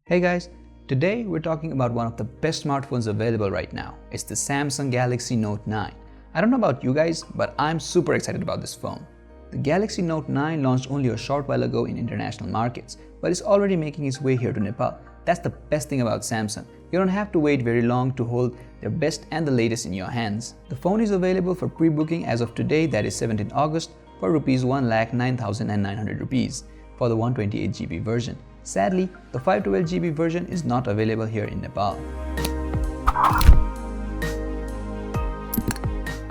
Hey guys, today we're talking about one of the best smartphones available right now. It's the Samsung Galaxy Note 9. I don't know about you guys, but I'm super excited about this phone. The Galaxy Note 9 launched only a short while ago in international markets, but it's already making its way here to Nepal. That's the best thing about Samsung. You don't have to wait very long to hold their best and the latest in your hands. The phone is available for pre-booking as of today, that is 17th August, for Rs 1,09,900 rupees for the 128GB version. Sadly, the 512GB version is not available here in Nepal.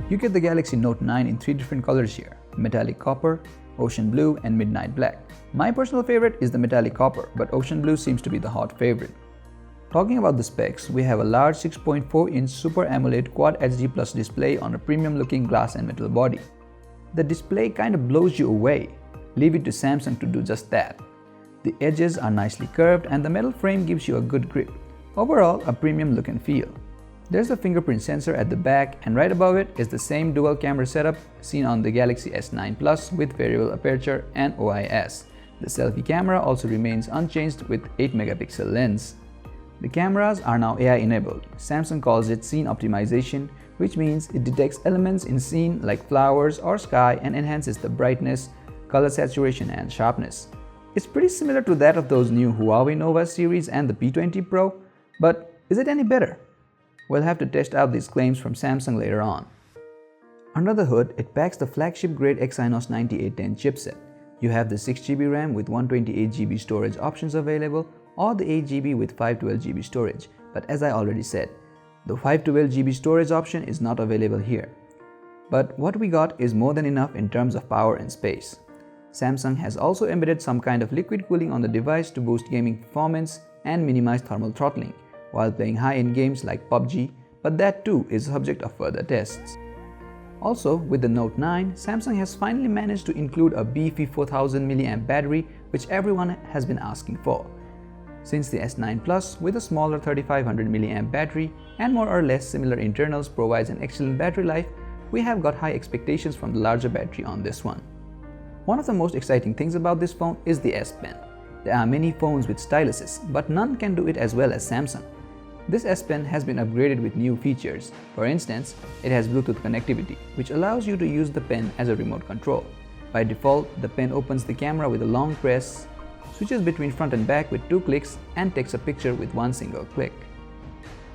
You get the Galaxy Note 9 in 3 different colors here: metallic copper, ocean blue, and midnight black. My personal favorite is the metallic copper, but ocean blue seems to be the hot favorite. Talking about the specs, we have a large 6.4-inch Super AMOLED Quad HD Plus display on a premium-looking glass and metal body. The display kind of blows you away. Leave it to Samsung to do just that. The edges are nicely curved and the metal frame gives you a good grip. Overall, a premium look and feel. There's a fingerprint sensor at the back, and right above it is the same dual camera setup seen on the Galaxy S9 Plus with variable aperture and OIS. The selfie camera also remains unchanged with 8-megapixel lens. The cameras are now AI enabled. Samsung calls it scene optimization, which means it detects elements in scene like flowers or sky and enhances the brightness, color saturation, and sharpness. It's pretty similar to that of those new Huawei Nova series and the P20 Pro, but is it any better? We'll have to test out these claims from Samsung later on. Under the hood, it packs the flagship-grade Exynos 9810 chipset. You have the 6GB RAM with 128GB storage options available, or the 8GB with 512GB storage, but as I already said, the 512GB storage option is not available here. But what we got is more than enough in terms of power and space. Samsung has also embedded some kind of liquid cooling on the device to boost gaming performance and minimize thermal throttling while playing high-end games like PUBG, but that too is subject of further tests. Also, with the Note 9, Samsung has finally managed to include a beefy 4000 mAh battery, which everyone has been asking for. Since the S9 Plus with a smaller 3500 mAh battery and more or less similar internals provides an excellent battery life, we have got high expectations from the larger battery on this one. One of the most exciting things about this phone is the S Pen. There are many phones with styluses, but none can do it as well as Samsung. This S Pen has been upgraded with new features. For instance, it has Bluetooth connectivity, which allows you to use the pen as a remote control. By default, the pen opens the camera with a long press, switches between front and back with 2 clicks, and takes a picture with one single click.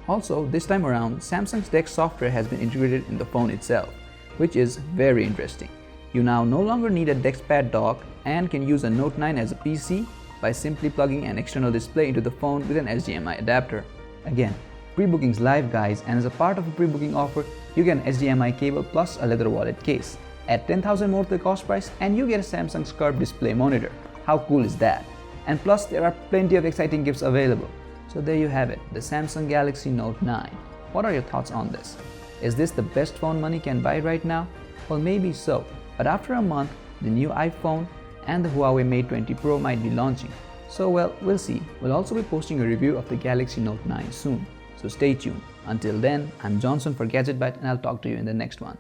Also, this time around, Samsung's DeX software has been integrated in the phone itself, which is very interesting. You now no longer need a DeXPad dock and can use a Note 9 as a PC by simply plugging an external display into the phone with an HDMI adapter. Again, pre-booking's live guys, and as a part of a pre-booking offer, you get an HDMI cable plus a leather wallet case. Add 10,000 more to the cost price and you get a Samsung's curved display monitor. How cool is that? And plus there are plenty of exciting gifts available. So there you have it, the Samsung Galaxy Note 9. What are your thoughts on this? Is this the best phone money can buy right now? Well, maybe so. But after a month, the new iPhone and the Huawei P20 Pro might be launching. So well, we'll see. We'll also be posting a review of the Galaxy Note 9 soon. So stay tuned. Until then, I'm Johnson for GadgetBite and I'll talk to you in the next one.